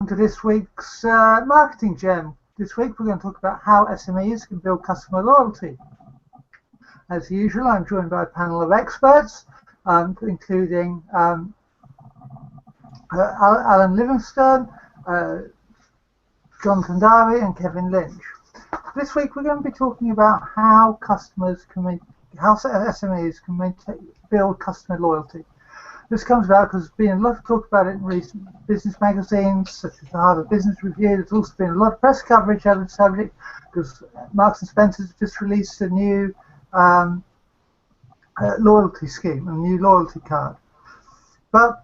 to this week's marketing gem. This week we're going to talk about how SMEs can build customer loyalty. As usual, I'm joined by a panel of experts, including Alan Livingstone, Jonathan Darby and Kevin Lynch. This week we're going to be talking about how SMEs can build customer loyalty. This comes about because there's been a lot of talk about it in recent business magazines, such as the Harvard Business Review. There's also been a lot of press coverage of the subject because Marks and Spencer's just released a new loyalty scheme, a new loyalty card. But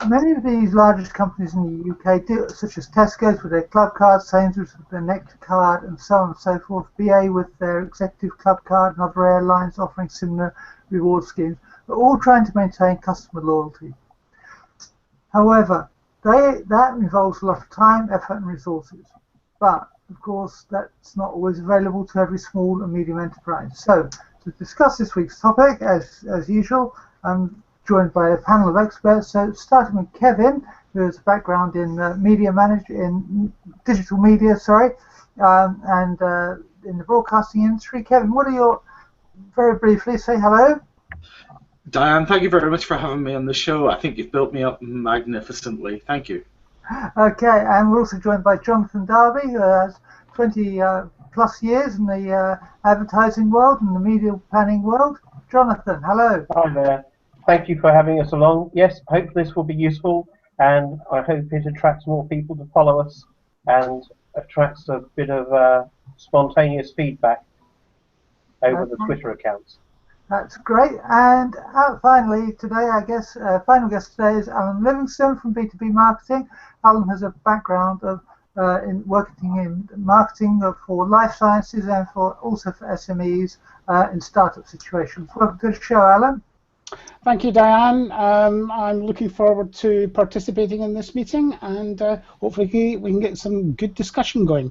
many of these largest companies in the UK do, such as Tesco's with their club card, Sainsbury's with their Nectar Card, and so on and so forth, BA with their executive club card, and other airlines offering similar reward schemes, are all trying to maintain customer loyalty. However, that involves a lot of time, effort, and resources. But, of course, that's not always available to every small and medium enterprise. So, to discuss this week's topic, as usual, I'm joined by a panel of experts. So, starting with Kevin, who has a background in digital media, and in the broadcasting industry. Kevin, what are your, very briefly, say hello. Diane, thank you very much for having me on the show. I think you've built me up magnificently. Thank you. Okay, and we're also joined by Jonathan Darby, who has 20 plus years in the advertising world and the media planning world. Jonathan, hello. Hi there. Thank you for having us along. Yes, I hope this will be useful, and I hope it attracts more people to follow us and attracts a bit of spontaneous feedback over the Twitter accounts. That's great. And finally, today, I guess, final guest today is Alan Livingstone from B2B Marketing. Alan has a background of in working in marketing for life sciences and also for SMEs in startup situations. Welcome to the show, Alan. Thank you, Diane. I'm looking forward to participating in this meeting, and hopefully we can get some good discussion going.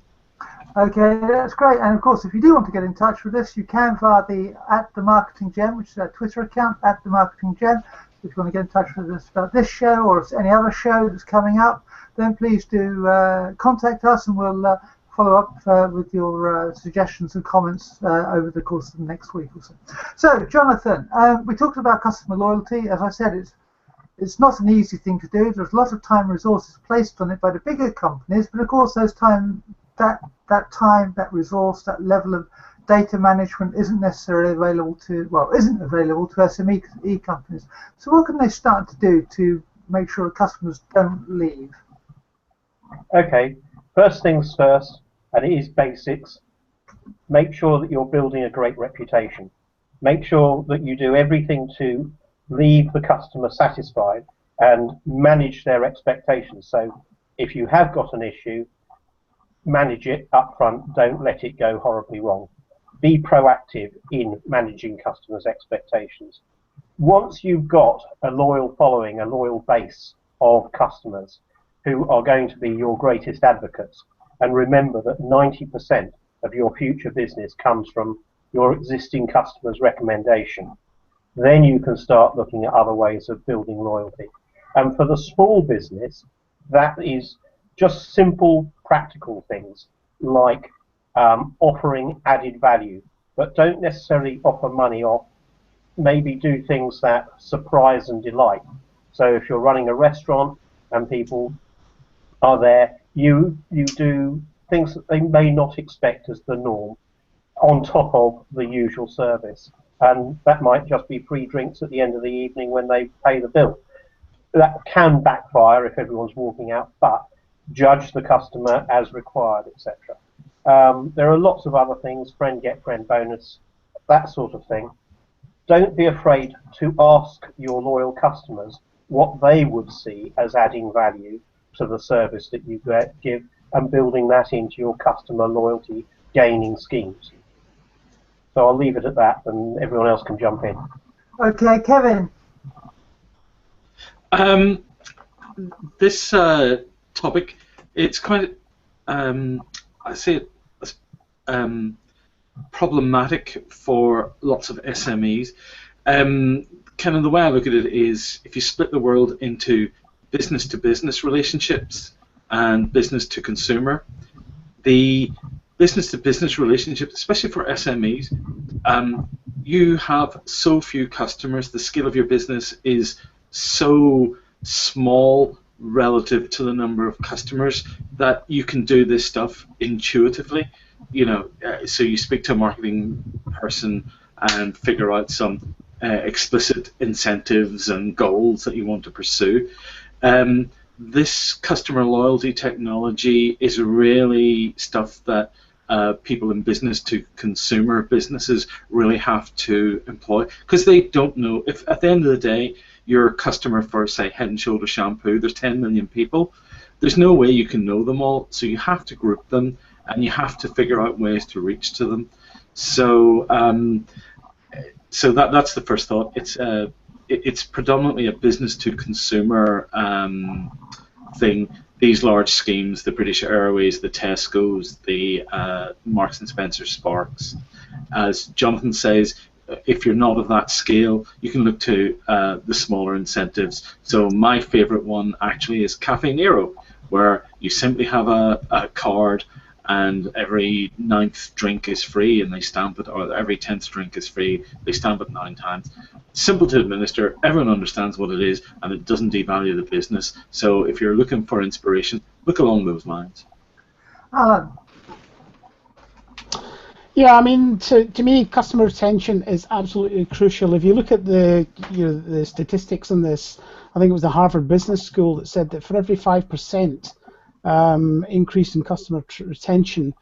Okay, that's great. And of course, if you do want to get in touch with us, you can via the @themarketinggem, which is our Twitter account, @themarketinggem. If you want to get in touch with us about this show or any other show that's coming up, then please do contact us, and we'll follow up with your suggestions and comments over the course of the next week or so. So, Jonathan, we talked about customer loyalty. As I said, it's not an easy thing to do. There's a lot of time and resources placed on it by the bigger companies, but of course, that time, that resource, that level of data management isn't necessarily available isn't available to SME companies. So what can they start to do to make sure customers don't leave? Okay, first things first, and it is basics. Make sure that you're building a great reputation. Make sure that you do everything to leave the customer satisfied and manage their expectations. So if you have got an issue, manage it up front. Don't let it go horribly wrong. Be proactive in managing customers' expectations. Once you've got a loyal following, a loyal base of customers who are going to be your greatest advocates, and remember that 90% of your future business comes from your existing customers' recommendation, then you can start looking at other ways of building loyalty. And for the small business, that is just simple, practical things like offering added value, but don't necessarily offer money off. Maybe do things that surprise and delight. So if you're running a restaurant and people are there, you do things that they may not expect as the norm on top of the usual service. And that might just be free drinks at the end of the evening when they pay the bill. That can backfire if everyone's walking out, but judge the customer as required, etc. There are lots of other things, friend get friend bonus, that sort of thing. Don't be afraid to ask your loyal customers what they would see as adding value to the service that you give, and building that into your customer loyalty gaining schemes. So I'll leave it at that, and everyone else can jump in. Okay, Kevin. This topic, it's quite, I say it problematic for lots of SMEs. Kind of the way I look at it is, if you split the world into business-to-business relationships and business to consumer. The business to business relationship, especially for SMEs, you have so few customers, the scale of your business is so small relative to the number of customers that you can do this stuff intuitively. So you speak to a marketing person and figure out some explicit incentives and goals that you want to pursue. This customer loyalty technology is really stuff that people in business to consumer businesses really have to employ, because they don't know if at the end of the day you're a customer for, say, Head and Shoulder shampoo. There's 10 million people. There's no way you can know them all, so you have to group them and you have to figure out ways to reach to them. So that's the first thought. It's predominantly a business to consumer thing. These large schemes, the British Airways, the Tesco's, the Marks and Spencer Sparks. As Jonathan says, if you're not of that scale, you can look to the smaller incentives. So my favourite one actually is Café Nero, where you simply have a card and every 9th drink is free and they stamp it, or every 10th drink is free, they stamp it 9 times. Simple to administer, everyone understands what it is, and it doesn't devalue the business. So if you're looking for inspiration, look along those lines. Alan. Yeah, I mean, to me, customer retention is absolutely crucial. If you look at the statistics on this, I think it was the Harvard Business School that said that for every 5% increase in customer retention,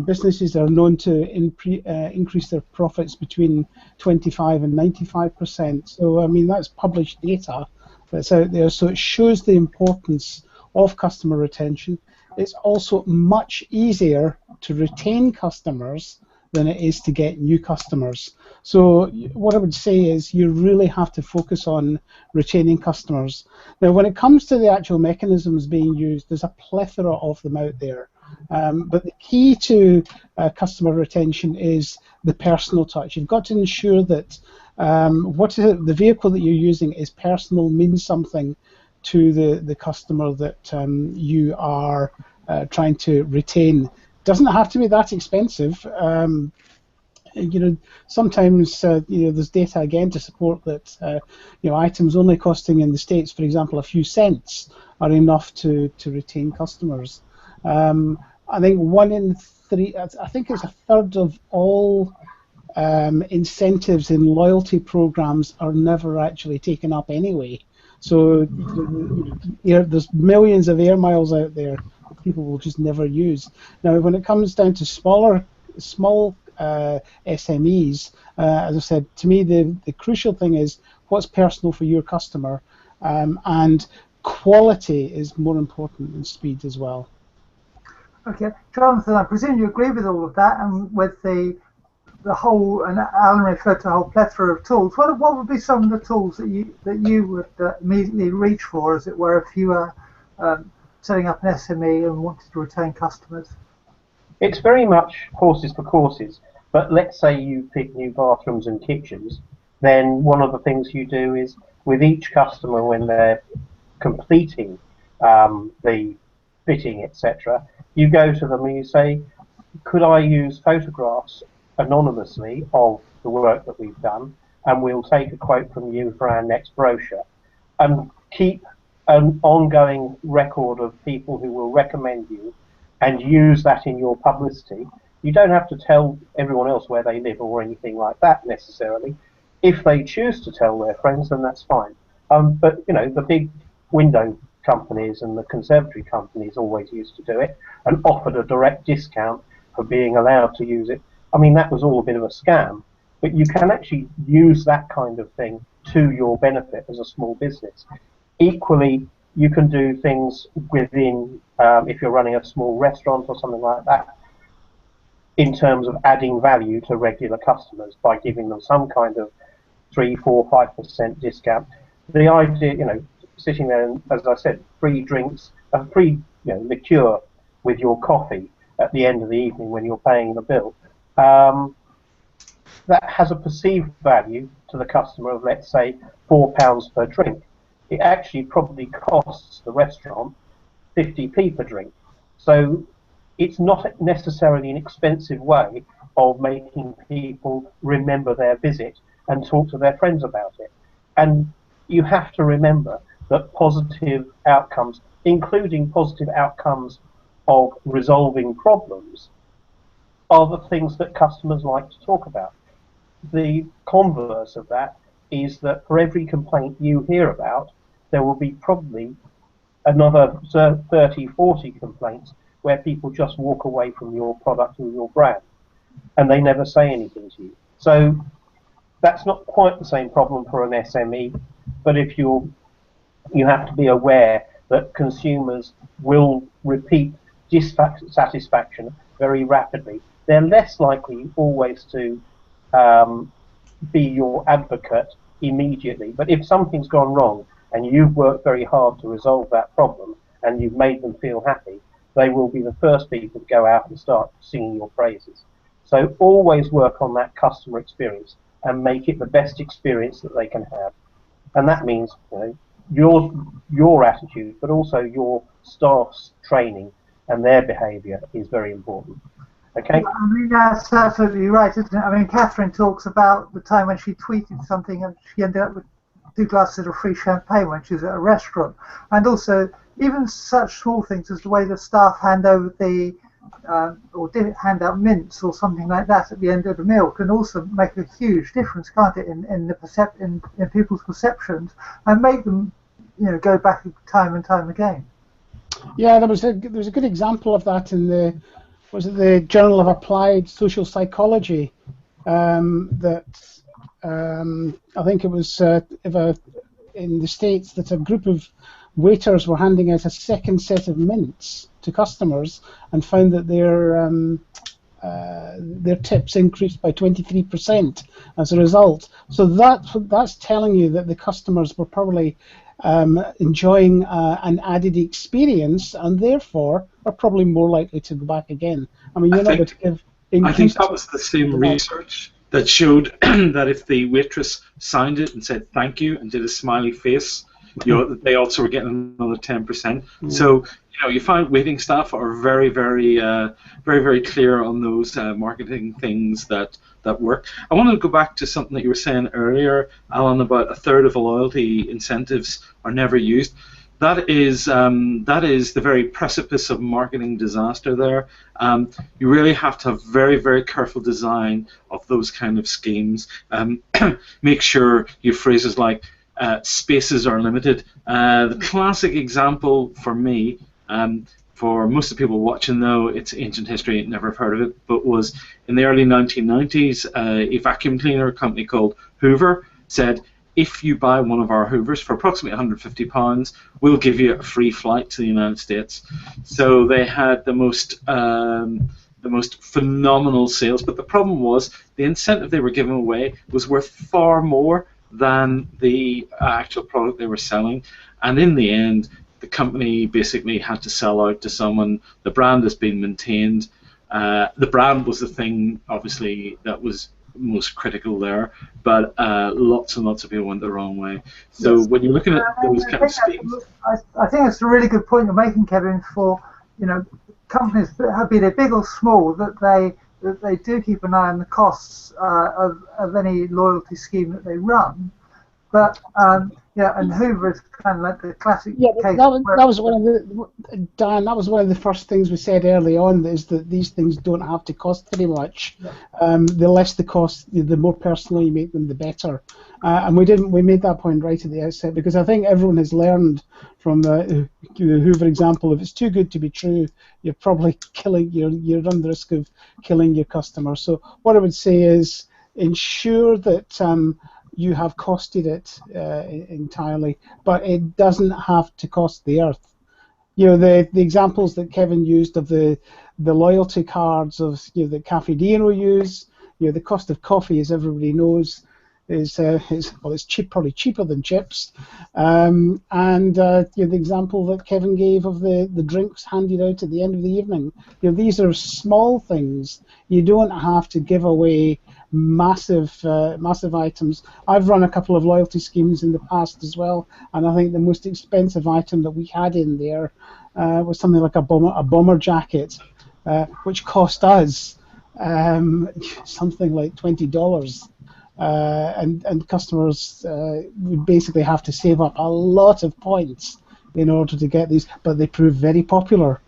businesses are known to increase their profits between 25 and 95%. So, I mean, that's published data that's out there. So it shows the importance of customer retention. It's also much easier to retain customers than it is to get new customers. So what I would say is you really have to focus on retaining customers. Now, when it comes to the actual mechanisms being used, there's a plethora of them out there. But the key to customer retention is the personal touch. You've got to ensure that the vehicle that you're using is personal, means something to the customer that you are trying to retain. Doesn't have to be that expensive. Sometimes there's data again to support that items only costing in the States, for example, a few cents are enough to retain customers. I think 1 in 3, I think it's a third of all incentives in loyalty programs are never actually taken up anyway. So there's millions of air miles out there that people will just never use. Now, when it comes down to small SMEs, as I said, to me the crucial thing is what's personal for your customer, and quality is more important than speed as well. Okay, Jonathan, I presume you agree with all of that, and with the whole, and Alan referred to a whole plethora of tools. What would be some of the tools that you would immediately reach for, as it were, if you were setting up an SME and wanted to retain customers? It's very much horses for courses, but let's say you pick new bathrooms and kitchens, then one of the things you do is with each customer when they're completing the fitting, etc., you go to them and you say, could I use photographs anonymously of the work that we've done, and we'll take a quote from you for our next brochure, and keep an ongoing record of people who will recommend you and use that in your publicity. You don't have to tell everyone else where they live or anything like that necessarily. If they choose to tell their friends, then that's fine. But the big window companies and the conservatory companies always used to do it and offered a direct discount for being allowed to use it. I mean, that was all a bit of a scam, but you can actually use that kind of thing to your benefit as a small business. Equally, you can do things within, if you're running a small restaurant or something like that, in terms of adding value to regular customers by giving them some kind of 3, 4, 5% discount. The idea, sitting there and, as I said, free drinks, a free liqueur with your coffee at the end of the evening when you're paying the bill, that has a perceived value to the customer of, let's say, £4 per drink. It actually probably costs the restaurant 50p per drink. So it's not necessarily an expensive way of making people remember their visit and talk to their friends about it. And you have to remember that positive outcomes, including positive outcomes of resolving problems, are the things that customers like to talk about. The converse of that is that for every complaint you hear about, there will be probably another 30, 40 complaints where people just walk away from your product or your brand and they never say anything to you. So that's not quite the same problem for an SME, but if you have to be aware that consumers will repeat dissatisfaction very rapidly. They're less likely always to be your advocate immediately, but if something's gone wrong and you've worked very hard to resolve that problem and you've made them feel happy, they will be the first people to go out and start singing your praises. So always work on that customer experience and make it the best experience that they can have. And that means, you know, your attitude, but also your staff's training and their behaviour is very important. Okay? I mean, that's absolutely right, isn't it? I mean, Catherine talks about the time when she tweeted something and she ended up with 2 glasses of free champagne when she was at a restaurant. And also, even such small things as the way the staff hand over the or did hand out mints or something like that at the end of the meal can also make a huge difference, can't it, in people's perceptions and make them, you know, go back time and time again. Yeah, there was a good example of that in the Journal of Applied Social Psychology that I think it was in the States that a group of waiters were handing out a second set of mints to customers and found that their tips increased by 23% as a result. So that's telling you that the customers were probably enjoying an added experience and therefore are probably more likely to go back again. I mean, I think that was the same research that showed that if the waitress signed it and said thank you and did a smiley face, you know, they also were getting another 10%. So, you know, you find waiting staff are very, very clear on those marketing things that work. I wanted to go back to something that you were saying earlier, Alan, about a third of the loyalty incentives are never used. That is the very precipice of marketing disaster there. You really have to have very, very careful design of those kind of schemes. Make sure you have phrases like spaces are limited. The classic example for me, for most of the people watching though, it's ancient history, never have heard of it, but was in the early 1990s, a vacuum cleaner company called Hoover said, if you buy one of our Hoovers for approximately £150, we'll give you a free flight to the United States. So they had the most phenomenal sales, but the problem was the incentive they were giving away was worth far more than the actual product they were selling, and in the end the company basically had to sell out to someone. The brand has been maintained. The brand was the thing obviously that was most critical there, but lots and lots of people went the wrong way. So yes, when you're looking at those kind of schemes, I think it's a really good point you're making, Kevin, for, you know, companies that have been big or small, that they do keep an eye on the costs of any loyalty scheme that they run. But yeah, and Hoover is kind of like the classic case. That was one of the, Dan, that was one of the first things we said early on, is that these things don't have to cost very much. Yeah. The less the cost, the more personal you make them, the better. And we made that point right at the outset, because I think everyone has learned from the Hoover example, if it's too good to be true, you're probably you run the risk of killing your customer. So what I would say is ensure that you have costed it entirely, but it doesn't have to cost the earth. You know, the examples that Kevin used of the loyalty cards of, you know, that Café Nero use, you know, the cost of coffee, as everybody knows, is probably cheaper than chips. You know, the example that Kevin gave of the drinks handed out at the end of the evening. You know, these are small things. You don't have to give away massive items. I've run a couple of loyalty schemes in the past as well, and I think the most expensive item that we had in there was something like a bomber jacket, which cost us something like $20. And customers would basically have to save up a lot of points in order to get these, but they proved very popular.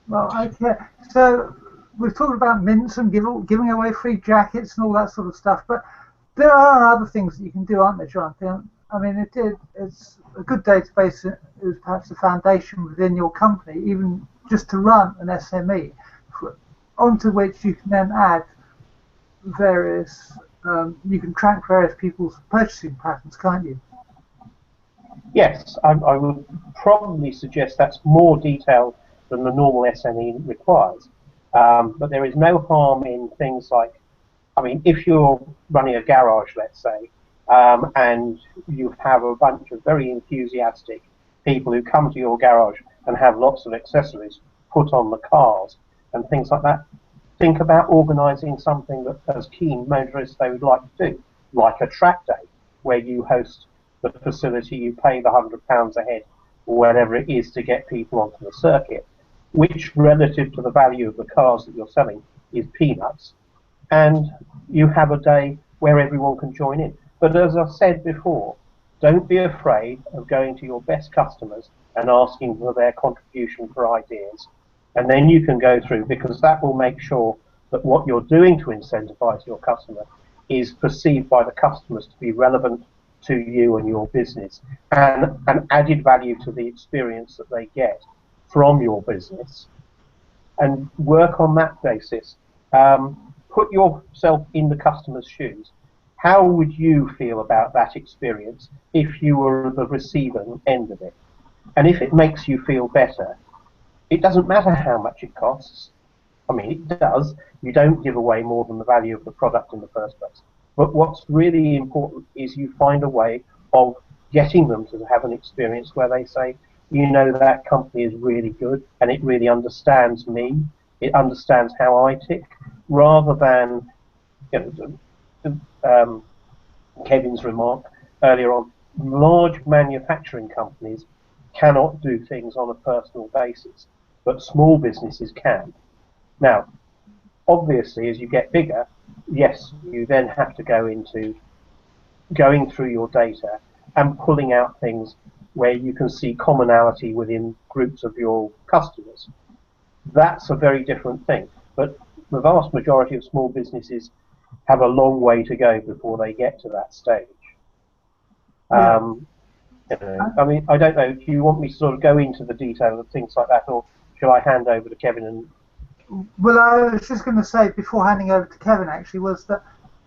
Well, okay. So we've talked about mints and giving away free jackets and all that sort of stuff, but there are other things that you can do, aren't there, Jonathan? I mean, it's a good database is perhaps the foundation within your company, even just to run an SME, onto which you can then add various. You can track various people's purchasing patterns, can't you? Yes, I would probably suggest that's more detailed than the normal SME requires. But there is no harm in things like, I mean, if you're running a garage, let's say, and you have a bunch of very enthusiastic people who come to your garage and have lots of accessories put on the cars and things like that, think about organising something that, as keen motorists, they would like to do, like a track day, where you host the facility, you pay the £100 a head, or whatever it is, to get people onto the circuit, which, relative to the value of the cars that you're selling, is peanuts, and you have a day where everyone can join in. But as I've said before, don't be afraid of going to your best customers and asking for their contribution for ideas. And then you can go through, because that will make sure that what you're doing to incentivize your customer is perceived by the customers to be relevant to you and your business, and an added value to the experience that they get from your business. And work on that basis. Put yourself in the customer's shoes. How would you feel about that experience if you were the receiving end of it? And if it makes you feel better, it doesn't matter how much it costs. I mean, it does. You don't give away more than the value of the product in the first place. But what's really important is you find a way of getting them to have an experience where they say, you know, that company is really good and it really understands me. It understands how I tick, rather than, you know, Kevin's remark earlier on, large manufacturing companies cannot do things on a personal basis, but small businesses can. Now, obviously, as you get bigger, yes, you then have to go into going through your data and pulling out things where you can see commonality within groups of your customers. That's a very different thing. But the vast majority of small businesses have a long way to go before they get to that stage. Yeah. You know, I mean, I don't know, do you want me to sort of go into the detail of things like that, or shall I hand over to Kevin? And well, I was just going to say, before handing over to Kevin, actually, was that,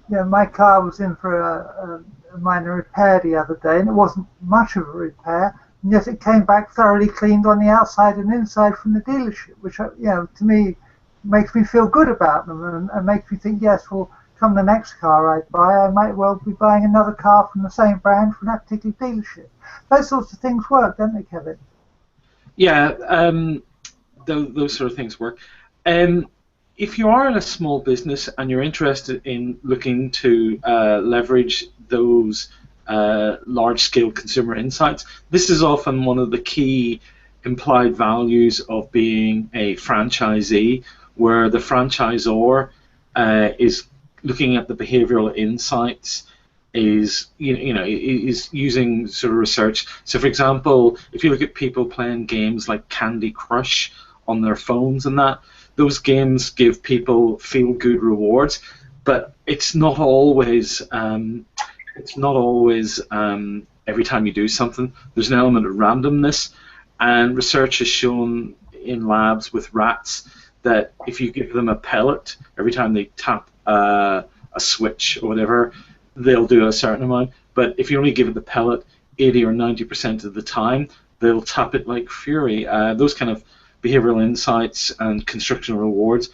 you know, my car was in for a minor repair the other day, and it wasn't much of a repair, and yet it came back thoroughly cleaned on the outside and inside from the dealership, which, you know, to me makes me feel good about them, and makes me think, yes, well, come the next car I buy, I might well be buying another car from the same brand from that particular dealership. Those sorts of things work, don't they, Kevin? Yeah, those sort of things work. If you are in a small business and you're interested in looking to leverage those large-scale consumer insights, this is often one of the key implied values of being a franchisee, where the franchisor is looking at the behavioral insights, is is using sort of research. So, for example, if you look at people playing games like Candy Crush on their phones and that, those games give people feel-good rewards, but it's not always every time you do something. There's an element of randomness, and research has shown in labs with rats that if you give them a pellet every time they tap a switch or whatever, they'll do a certain amount. But if you only give it the pellet 80 or 90% of the time, they'll tap it like fury. Those kind of behavioral insights and construction rewards.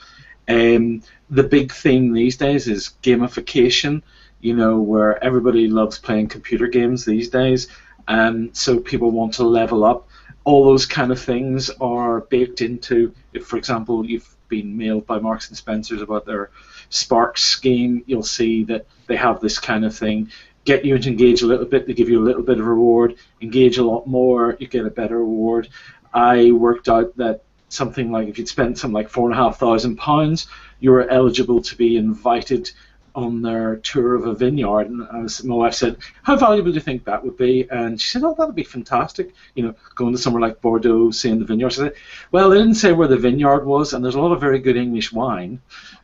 The big theme these days is gamification, you know, where everybody loves playing computer games these days, and so people want to level up. All those kind of things are baked into, if, for example, you've been mailed by Marks and Spencer's about their Sparks scheme, you'll see that they have this kind of thing. Get you to engage a little bit, they give you a little bit of reward. Engage a lot more, you get a better reward. I worked out that something like, if you'd spent something like £4,500, you were eligible to be invited on their tour of a vineyard. And my wife said, how valuable do you think that would be? And she said, oh, that would be fantastic. You know, going to somewhere like Bordeaux, seeing the vineyard. I said, well, they didn't say where the vineyard was, and there's a lot of very good English wine.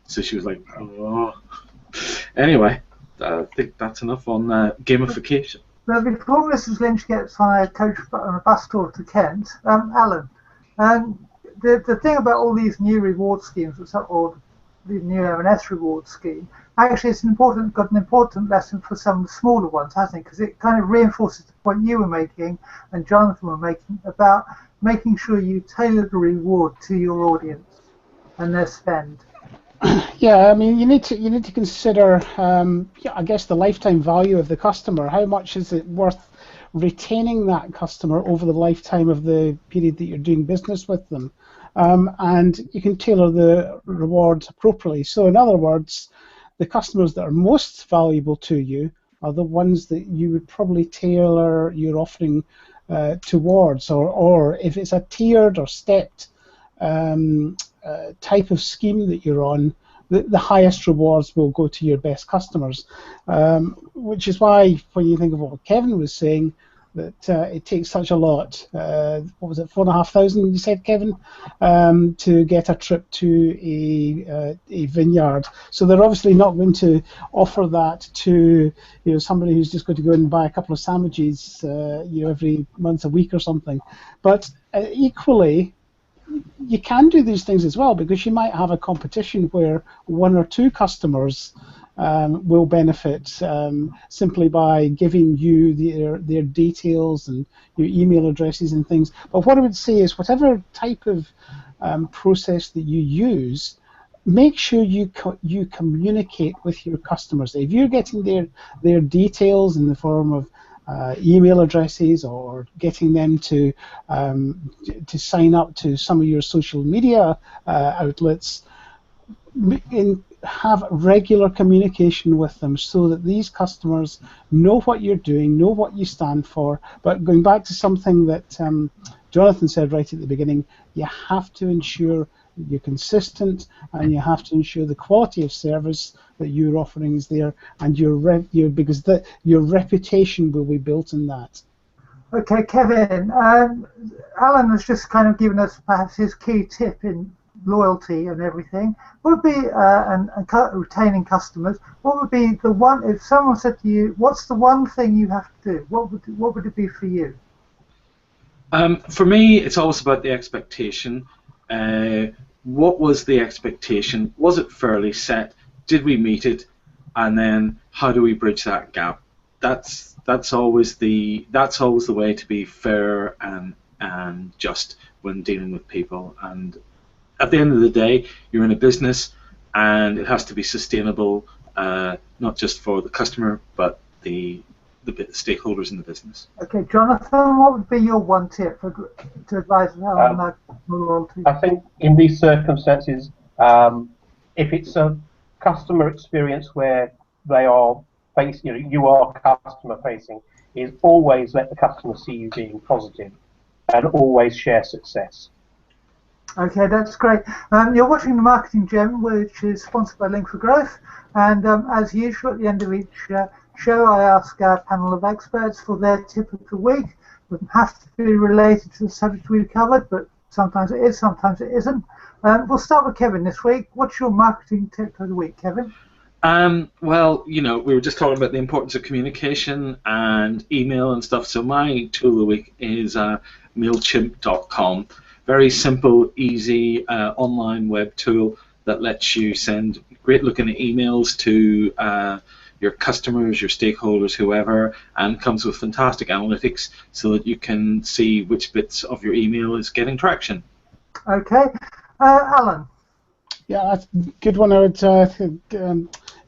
So she was like, oh. Anyway, I think that's enough on gamification. Now, before Mrs. Lynch gets on a bus tour to Kent, Alan, the thing about all these new reward schemes, or the new M&S reward scheme, actually it's got an important lesson for some of the smaller ones, hasn't it? Because it kind of reinforces the point you were making and Jonathan were making about making sure you tailor the reward to your audience and their spend. Yeah, I mean, you need to consider, I guess, the lifetime value of the customer. How much is it worth retaining that customer over the lifetime of the period that you're doing business with them? And you can tailor the rewards appropriately. So, in other words, the customers that are most valuable to you are the ones that you would probably tailor your offering towards, or if it's a tiered or stepped type of scheme that you're on, the highest rewards will go to your best customers, which is why when you think of what Kevin was saying, that it takes such a lot, what was it, 4,500 you said, Kevin, to get a trip to a vineyard. So they're obviously not going to offer that to somebody who's just going to go and buy a couple of sandwiches every once a week or something. But equally, you can do these things as well, because you might have a competition where one or two customers will benefit simply by giving you their details and your email addresses and things. But what I would say is, whatever type of process that you use, make sure you communicate with your customers. If you're getting their details in the form of email addresses, or getting them to sign up to some of your social media outlets, have regular communication with them so that these customers know what you're doing, know what you stand for. But going back to something that Jonathan said right at the beginning, you have to ensure you're consistent, and you have to ensure the quality of service that you're offering is there, and because your reputation will be built in that. Okay, Kevin, Alan has just kind of given us perhaps his key tip in loyalty and everything. What would be and retaining customers? What would be the one, if someone said to you, what's the one thing you have to do? What would it be for you? For me, it's always about the expectation. What was the expectation? Was it fairly set? Did we meet it? And then how do we bridge that gap? That's always the way to be fair and just when dealing with people. And at the end of the day, you're in a business, and it has to be sustainable, not just for the customer, but the stakeholders in the business. Okay, Jonathan, what would be your one tip to advise on loyalty? I think in these circumstances, if it's a customer experience where they are you are customer facing, is always let the customer see you being positive, and always share success. Okay, that's great. You're watching The Marketing Gem, which is sponsored by Link for Growth, and as usual, at the end of each show, I ask our panel of experts for their tip of the week. It doesn't have to be related to the subject we've covered, but sometimes it is, sometimes it isn't. We'll start with Kevin this week. What's your marketing tip of the week, Kevin? Well, we were just talking about the importance of communication and email and stuff, so my tool of the week is MailChimp.com. Very simple, easy online web tool that lets you send great looking emails to your customers, your stakeholders, whoever, and comes with fantastic analytics so that you can see which bits of your email is getting traction. Okay. Alan? Yeah, that's a good one. I would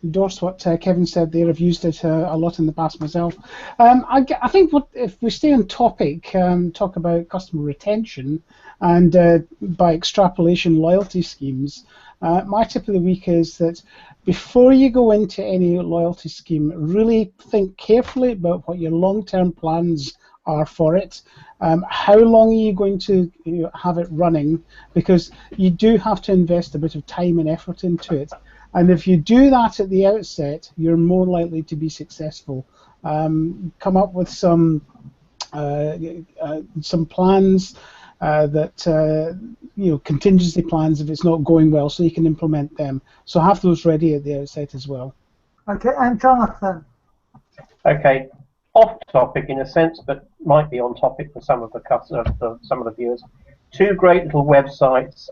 endorse what Kevin said there. I've used it a lot in the past myself. I think if we stay on topic, talk about customer retention and by extrapolation loyalty schemes, my tip of the week is that before you go into any loyalty scheme, really think carefully about what your long-term plans are for it. How long are you going to have it running? Because you do have to invest a bit of time and effort into it. And if you do that at the outset, you're more likely to be successful. Come up with some plans that contingency plans if it's not going well, so you can implement them. So have those ready at the outset as well. Okay, and Jonathan. Okay, off topic in a sense, but might be on topic for some of the viewers. Two great little websites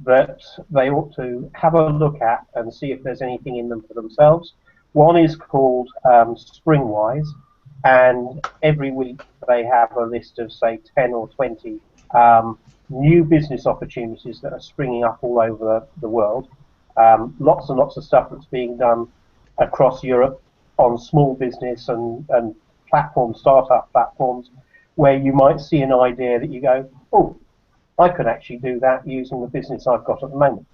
that they ought to have a look at and see if there's anything in them for themselves. One is called Springwise, and every week they have a list of, say, 10 or 20 new business opportunities that are springing up all over the world. Lots and lots of stuff that's being done across Europe on small business and startup platforms, where you might see an idea that you go, oh, I could actually do that using the business I've got at the moment.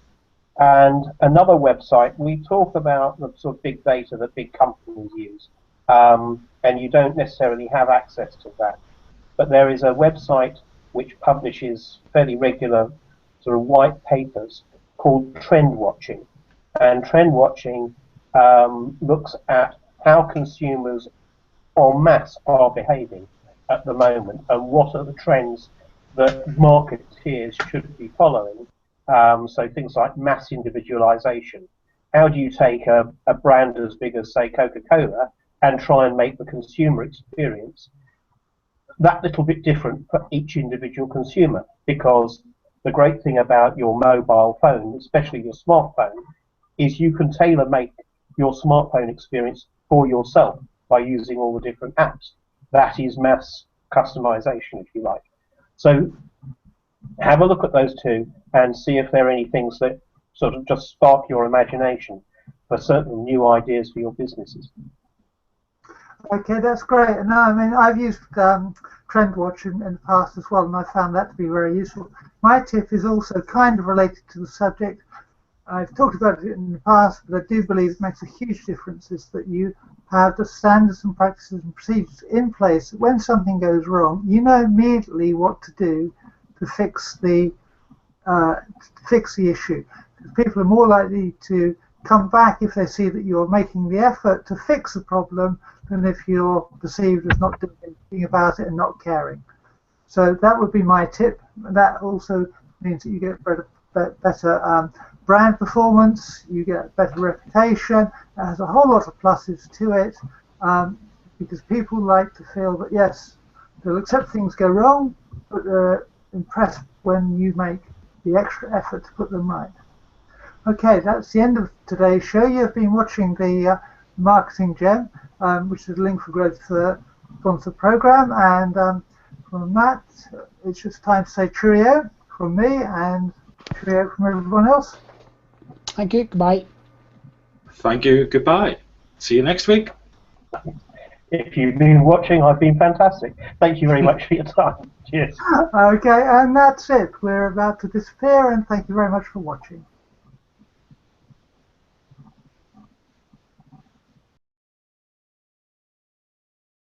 And another website, we talk about the sort of big data that big companies use, and you don't necessarily have access to that. But there is a website which publishes fairly regular sort of white papers called Trend Watching. And Trend Watching looks at how consumers en masse are behaving at the moment and what are the trends that marketeers should be following. So things like mass individualization. How do you take a brand as big as, say, Coca-Cola and try and make the consumer experience that little bit different for each individual consumer? Because the great thing about your mobile phone, especially your smartphone, is you can tailor-make your smartphone experience for yourself by using all the different apps. That is mass customization, if you like. So have a look at those two and see if there are any things that sort of just spark your imagination for certain new ideas for your businesses. Okay, that's great. And I mean, I've used Trend Watch in the past as well, and I found that to be very useful. My tip is also kind of related to the subject. I've talked about it in the past, but I do believe it makes a huge difference is that you have the standards and practices and procedures in place. When something goes wrong, you know immediately what to do to fix the issue. People are more likely to come back if they see that you're making the effort to fix the problem than if you're perceived as not doing anything about it and not caring. So that would be my tip. That also means that you get better brand performance, you get better reputation. It has a whole lot of pluses to it because people like to feel that, yes, they'll accept things go wrong, but they're impressed when you make the extra effort to put them right. Okay, that's the end of today's show. You've been watching the Marketing Gem, which is a Link for Growth sponsored program, and from that, it's just time to say cheerio from me and cheerio from everyone else. Thank you. Goodbye. Thank you. Goodbye. See you next week. If you've been watching, I've been fantastic. Thank you very much for your time. Cheers. Okay, and that's it. We're about to disappear, and thank you very much for watching.